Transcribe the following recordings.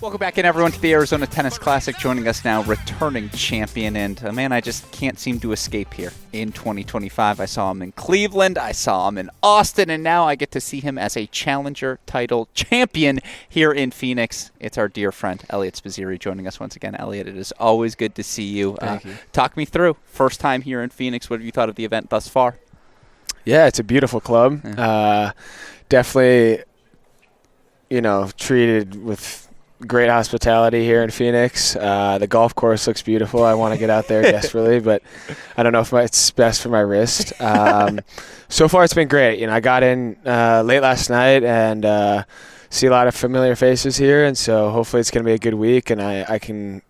Welcome back in, everyone, to the Arizona Tennis Classic. Joining us now, returning champion, and a man I just can't seem to escape here in 2025. I saw him in Cleveland, I saw him in Austin, and now I get to see him as a challenger title champion here in Phoenix. It's our dear friend, Eliot Spizzirri, joining us once again. Eliot, it is always good to see you. Thank you. Talk me through. First time here in Phoenix. What have you thought of the event thus far? Yeah, it's a beautiful club. Definitely, treated with great hospitality here in Phoenix. The golf course looks beautiful. I want to get out there desperately, but I don't know if it's best for my wrist. So far, it's been great. I got in late last night and see a lot of familiar faces here, and so hopefully it's going to be a good week, and I can,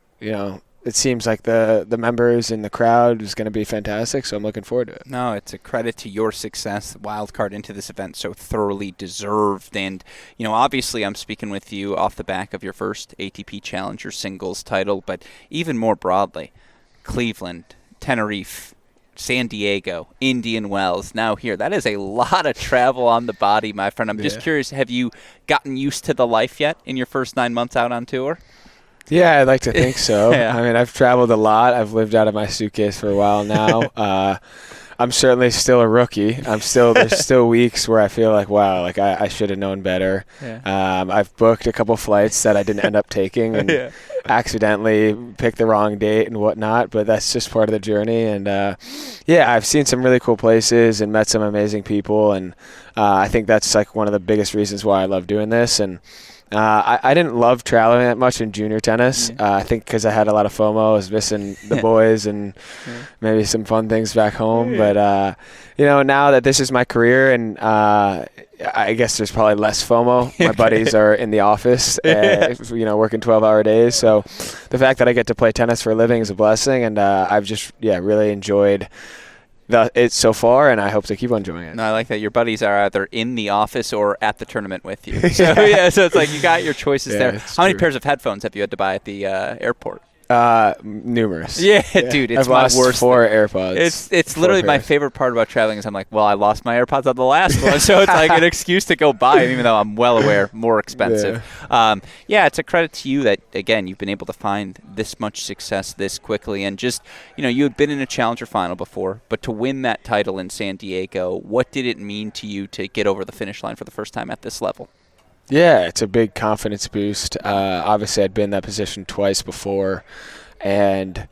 it seems like the members and the crowd is going to be fantastic, so I'm looking forward to it. No, it's a credit to your success, wild card into this event, so thoroughly deserved. And, obviously I'm speaking with you off the back of your first ATP Challenger singles title, but even more broadly, Cleveland, Tenerife, San Diego, Indian Wells, now here. That is a lot of travel on the body, my friend. I'm just curious, have you gotten used to the life yet in your first 9 months out on tour? Yeah, I'd like to think so. Yeah. I mean, I've traveled a lot. I've lived out of my suitcase for a while now. I'm certainly still a rookie. There's still weeks where I feel like, wow, like I should have known better. Yeah. I've booked a couple flights that I didn't end up taking and accidentally picked the wrong date and whatnot, but that's just part of the journey. And I've seen some really cool places and met some amazing people, and I think that's like one of the biggest reasons why I love doing this. And I didn't love traveling that much in junior tennis. I think because I had a lot of FOMO. I was missing the boys and maybe some fun things back home. But, now that this is my career, and I guess there's probably less FOMO. My buddies are in the office, working 12-hour days. So the fact that I get to play tennis for a living is a blessing. And I've just, really enjoyed it so far, and I hope to keep on enjoying it. No, I like that your buddies are either in the office or at the tournament with you. So, so it's like you got your choices there. How many pairs of headphones have you had to buy at the airport? Numerous. Yeah, dude, it's I've lost my worst 4 AirPods. It's literally my favorite part about traveling is I'm like, well, I lost my AirPods on the last one, so it's like an excuse to go buy them, even though I'm well aware more expensive. It's a credit to you that, again, you've been able to find this much success this quickly, and just, you had been in a challenger final before, but to win that title in San Diego, what did it mean to you to get over the finish line for the first time at this level? Yeah, it's a big confidence boost. Obviously, I'd been in that position twice before, and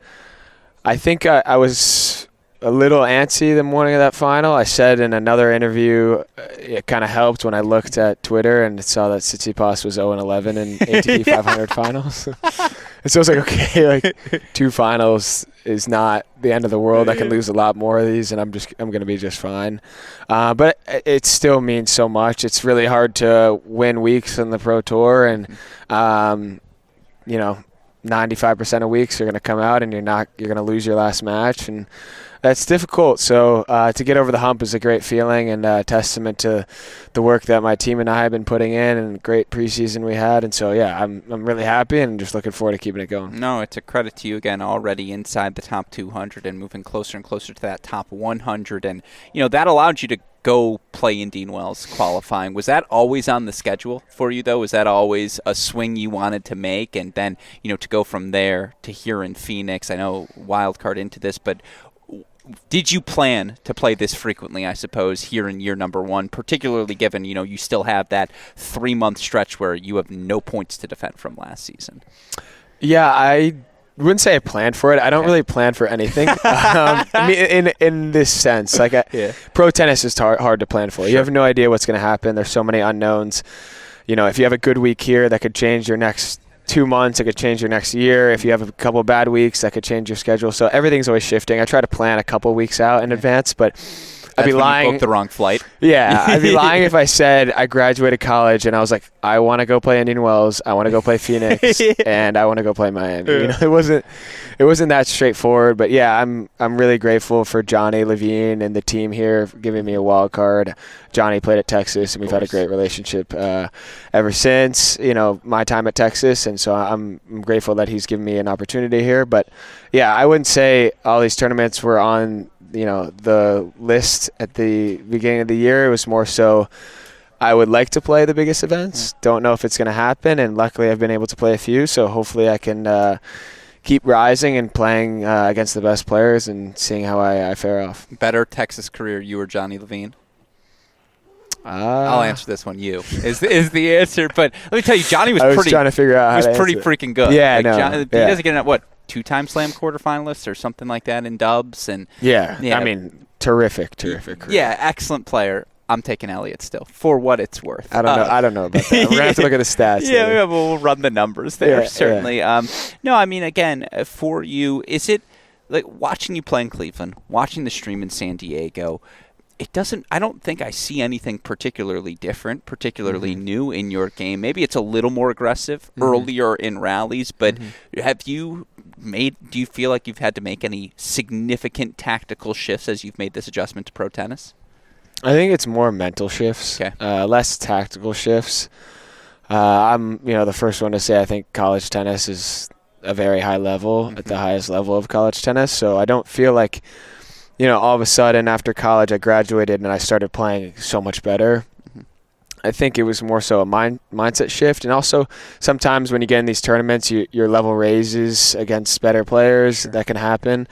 I think I was a little antsy the morning of that final. I said in another interview it kind of helped when I looked at Twitter and saw that Tsitsipas was 0-11 in ATP 500 finals. And so I was like, okay, like 2 finals is not the end of the world. I can lose a lot more of these, and I'm going to be just fine. But it still means so much. It's really hard to win weeks in the Pro Tour, and 95% of weeks you're going to come out and you're going to lose your last match, and that's difficult. So to get over the hump is a great feeling, and a testament to the work that my team and I have been putting in, and great preseason we had. And so, I'm really happy and just looking forward to keeping it going. No, it's a credit to you, again, already inside the top 200 and moving closer and closer to that top 100. And, that allowed you to go play Indian Wells qualifying. Was that always on the schedule for you, though? Was that always a swing you wanted to make? And then, to go from there to here in Phoenix, I know wild card into this, but did you plan to play this frequently, I suppose, here in year number 1, particularly given, you still have that 3-month stretch where you have no points to defend from last season? Yeah, I wouldn't say I planned for it. I don't really plan for anything. I mean, in this sense, like pro tennis is hard to plan for. Sure. You have no idea what's going to happen. There's so many unknowns. If you have a good week here, that could change your next 2 months. It could change your next year. If you have a couple of bad weeks, that could change your schedule. So everything's always shifting. I try to plan a couple of weeks out in advance, but I'd be lying. You booked the wrong flight. Yeah, I'd be lying if I said I graduated college and I was like, I want to go play Indian Wells, I want to go play Phoenix, and I want to go play Miami. It wasn't that straightforward. But I'm really grateful for Johnny Levine and the team here for giving me a wild card. Johnny played at Texas, and we've had a great relationship ever since my time at Texas, and so I'm grateful that he's given me an opportunity here. But I wouldn't say all these tournaments were on the list at the beginning of the year. It was more so I would like to play the biggest events. Don't know if it's going to happen, and luckily I've been able to play a few, so hopefully I can keep rising and playing against the best players and seeing how I fare off. Better Texas career, you or Johnny Levine? I'll answer this one. You is the answer, but let me tell you, Johnny was trying to figure out. He was pretty freaking good. Yeah, like, no, He doesn't get in what 2-time slam quarterfinalists or something like that in dubs, and yeah. I mean, terrific career. Yeah, excellent player. I'm taking Eliot still for what it's worth. I don't know about that. We're gonna have to look at the stats. Yeah, we'll run the numbers there certainly. Yeah. No, I mean, again, for you, is it like watching you play in Cleveland, watching the stream in San Diego? I don't think I see anything particularly different, particularly new in your game. Maybe it's a little more aggressive earlier in rallies, but do you feel like you've had to make any significant tactical shifts as you've made this adjustment to pro tennis? I think it's more mental shifts, less tactical shifts. I'm the first one to say I think college tennis is a very high level, at the highest level of college tennis, so I don't feel like all of a sudden after college I graduated and I started playing so much better. I think it was more so a mindset shift, and also sometimes when you get in these tournaments, your level raises against better players. That can happen.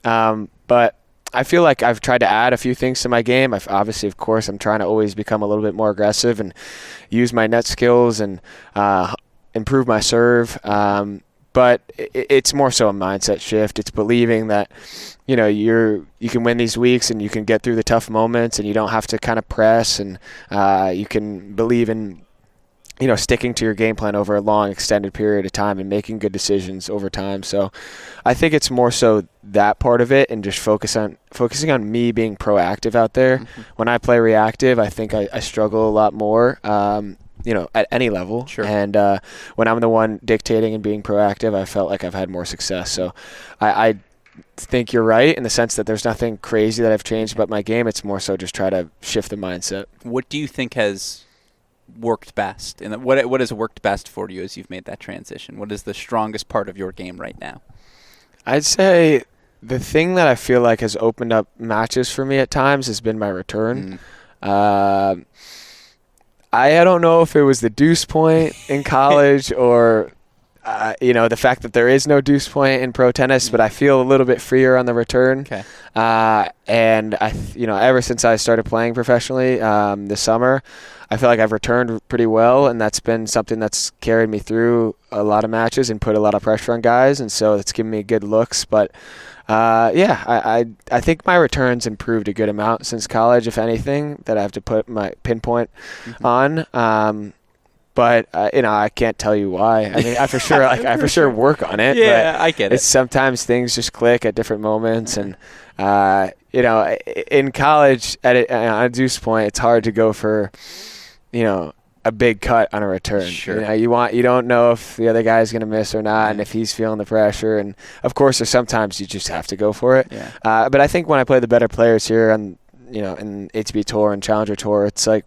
But I feel like I've tried to add a few things to my game. Obviously, of course, I'm trying to always become a little bit more aggressive and use my net skills and improve my serve. But it's more so a mindset shift. It's believing that you can win these weeks and you can get through the tough moments and you don't have to kind of press, and you can believe in sticking to your game plan over a long extended period of time and making good decisions over time. So I think it's more so that part of it, and just focusing on me being proactive out there. When I play reactive, I think I struggle a lot more. At any level. Sure. And when I'm the one dictating and being proactive, I felt like I've had more success. So I think you're right in the sense that there's nothing crazy that I've changed about my game. It's more so just try to shift the mindset. What do you think has worked best? And what has worked best for you as you've made that transition? What is the strongest part of your game right now? I'd say the thing that I feel like has opened up matches for me at times has been my return. I don't know if it was the deuce point in college or, the fact that there is no deuce point in pro tennis, but I feel a little bit freer on the return. Okay. And ever since I started playing professionally this summer, I feel like I've returned pretty well, and that's been something that's carried me through a lot of matches and put a lot of pressure on guys, and so it's given me good looks. But I think my return's improved a good amount since college, if anything, that I have to put my pinpoint on. But I can't tell you why. I mean, I for sure work on it. Yeah, but I get it. It's sometimes things just click at different moments, and in college on a deuce point, it's hard to go for a big cut on a return. Sure. You don't know if the other guy's going to miss or not, and if he's feeling the pressure. And of course, there's sometimes you just have to go for it. Yeah. But I think when I play the better players here on in ATP Tour and Challenger Tour, it's like,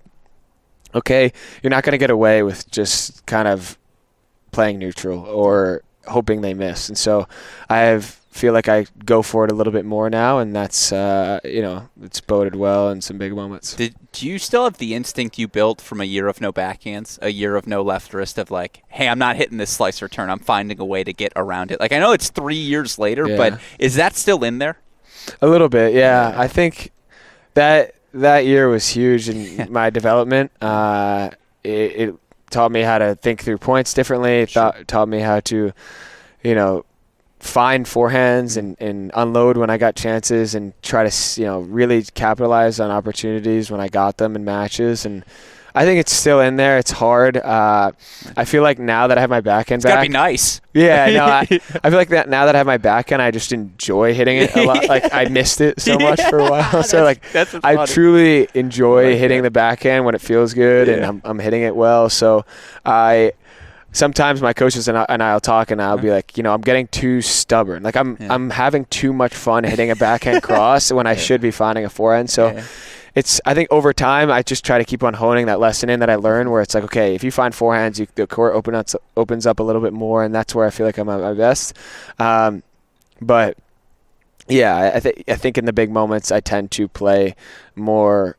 okay, you're not going to get away with just kind of playing neutral or hoping they miss. And so feel like I go for it a little bit more now, and that's it's boded well in some big moments. Do you still have the instinct you built from a year of no backhands, a year of no left wrist, of like, hey, I'm not hitting this slice return, I'm finding a way to get around it? Like, I know it's 3 years later, but is that still in there? A little bit, yeah. I think that year was huge in my development. It taught me how to think through points differently. It taught me how to, find forehands and unload when I got chances, and try to really capitalize on opportunities when I got them in matches. And I think it's still in there. It's hard. I feel like now that I have my backhand back, it's gotta be nice. Yeah, no, I feel like that now that I have my backhand, I just enjoy hitting it a lot. Like I missed it so much for a while. So I truly enjoy hitting the backhand when it feels good and I'm hitting it well. So sometimes my coaches and I'll talk, and I'll be like, I'm getting too stubborn. Like I'm having too much fun hitting a backhand cross when I should be finding a forehand. So I think over time, I just try to keep on honing that lesson in that I learned, where it's like, okay, if you find forehands, the court opens up a little bit more, and that's where I feel like I'm at my best. But yeah, I think in the big moments, I tend to play more,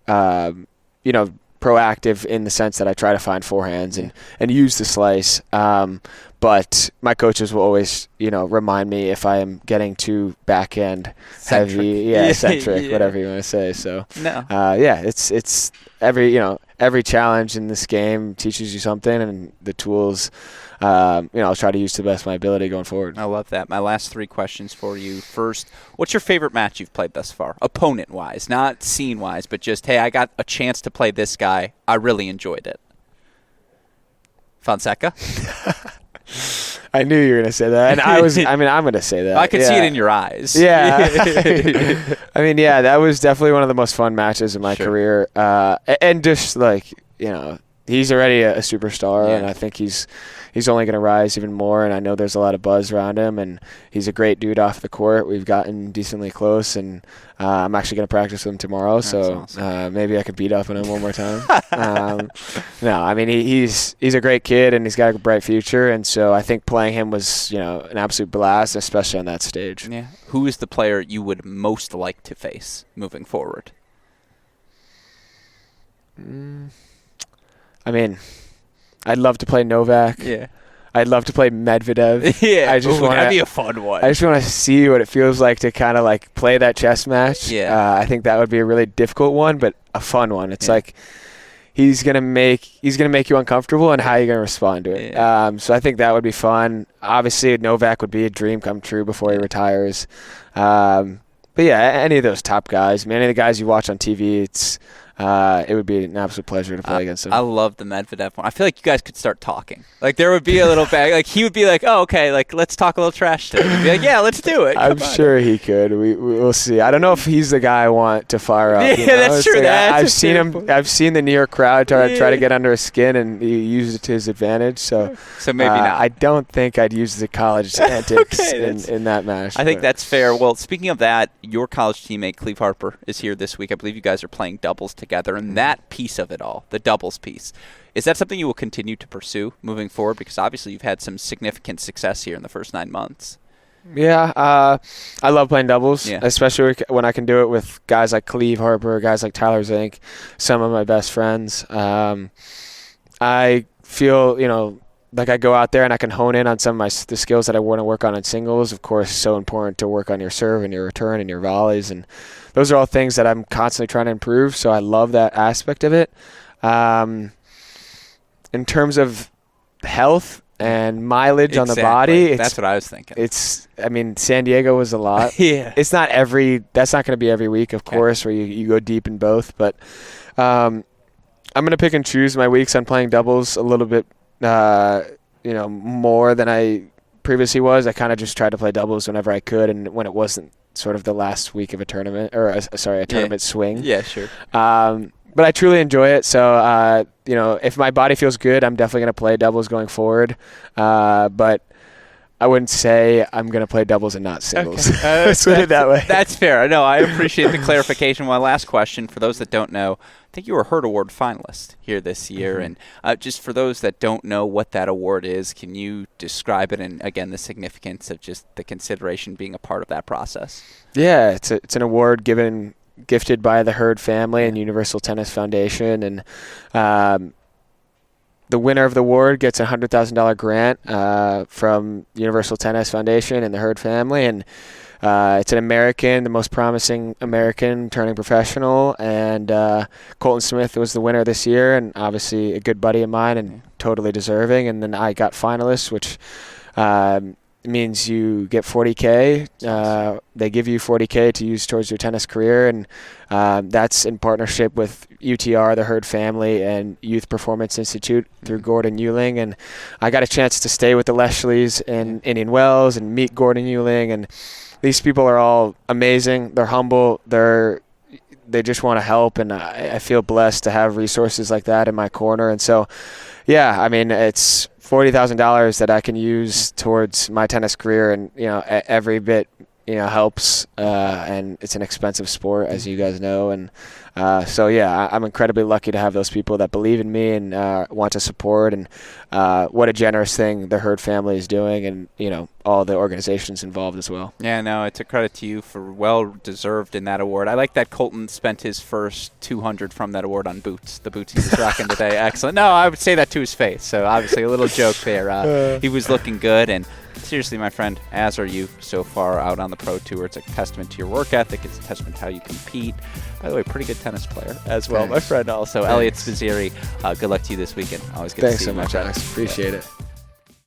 proactive in the sense that I try to find forehands and use the slice. But my coaches will always, remind me if I am getting too backhand heavy, centric, whatever you want to say. So, it's every challenge in this game teaches you something, and the tools, I'll try to use to the best of my ability going forward. I love that. My last 3 questions for you. First, what's your favorite match you've played thus far? Opponent-wise, not scene-wise, but just, hey, I got a chance to play this guy. I really enjoyed it. Fonseca? I knew you were going to say that. And I'm going to say that. I could see it in your eyes. Yeah. That was definitely one of the most fun matches in my career. And just he's already a superstar, and I think he's only going to rise even more, and I know there's a lot of buzz around him, and he's a great dude off the court. We've gotten decently close, and I'm actually going to practice with him tomorrow, awesome. Maybe I could beat up on him one more time. He's a great kid, and he's got a bright future, and so I think playing him was an absolute blast, especially on that stage. Yeah. Who is the player you would most like to face moving forward? I'd love to play Novak. Yeah. I'd love to play Medvedev. Yeah. That'd be a fun one. I just want to see what it feels like to kind of play that chess match. Yeah. I think that would be a really difficult one, but a fun one. It's he's gonna make you uncomfortable, and how you're gonna respond to it. Yeah. So I think that would be fun. Obviously, Novak would be a dream come true before he retires. But any of those top guys, any of the guys you watch on TV, it would be an absolute pleasure to play against him. I love the Medvedev one. I feel like you guys could start talking. There would be a little bag. He would be like, "Oh, okay. Let's talk a little trash today." He'd be like, "Yeah, let's do it." I'm sure he could. We'll see. I don't know if he's the guy I want to fire up. Yeah, that's true. I've seen him. I've seen the New York crowd try to get under his skin, and he used it to his advantage. So maybe not. I don't think I'd use the college antics in that match. I think that's fair. Well, speaking of that, your college teammate Cleve Harper is here this week. I believe you guys are playing doubles together, and that piece of it all, the doubles piece, is that something you will continue to pursue moving forward? Because obviously you've had some significant success here in the first 9 months. Yeah, I love playing doubles, especially when I can do it with guys like Cleve Harper, guys like Tyler Zink, some of my best friends. I feel, like I go out there and I can hone in on some of the skills that I want to work on in singles. Of course, so important to work on your serve and your return and your volleys, and those are all things that I'm constantly trying to improve, so I love that aspect of it. In terms of health and mileage on the body, that's what I was thinking. San Diego was a lot. Yeah. That's not going to be every week, of course, where you go deep in both, but I'm going to pick and choose my weeks on playing doubles a little bit more than I previously was. I kind of just tried to play doubles whenever I could, and when it wasn't sort of the last week of a tournament, or a tournament swing. Yeah, sure. But I truly enjoy it. So, if my body feels good, I'm definitely going to play doubles going forward. But I wouldn't say I'm going to play doubles and not singles. Okay. Let's put it that way. That's fair. No, I appreciate the clarification. My last question, for those that don't know, I think you were a Hurt Award finalist here this year. Mm-hmm. And just for those that don't know what that award is, can you describe it and, again, the significance of just the consideration being a part of that process? Yeah, it's an award gifted by the Hurd family and Universal Tennis Foundation. And the winner of the award gets a $100,000 grant from Universal Tennis Foundation and the Hurd family, and it's an American, the most promising American turning professional, and Colton Smith was the winner this year, and obviously a good buddy of mine and totally deserving. And then I got finalists, which means you get $40K. They give you $40K to use towards your tennis career, and that's in partnership with UTR, the Hurd family, and Youth Performance Institute through Gordon Euling. And I got a chance to stay with the Leshleys in Indian Wells and meet Gordon Euling, and these people are all amazing. They're humble. They just want to help, and I feel blessed to have resources like that in my corner. And so, yeah, I mean, it's $40,000 that I can use towards my tennis career, and every bit helps. And it's an expensive sport, as you guys know, and So yeah, I'm incredibly lucky to have those people that believe in me and want to support, and what a generous thing the Herd family is doing, and all the organizations involved as well. Yeah, no, it's a credit to you for well-deserved in that award. I like that Colton spent his first 200 from that award on boots, the boots he was rocking today. Excellent. No, I would say that to his face, so obviously a little joke there. He was looking good, and seriously, my friend, as are you so far out on the Pro Tour. It's a testament to your work ethic. It's a testament to how you compete. By the way, pretty good tennis player as well, my friend also. Eliot Spizzirri, good luck to you this weekend. Always good to see you. Thanks so much, Alex. Appreciate it.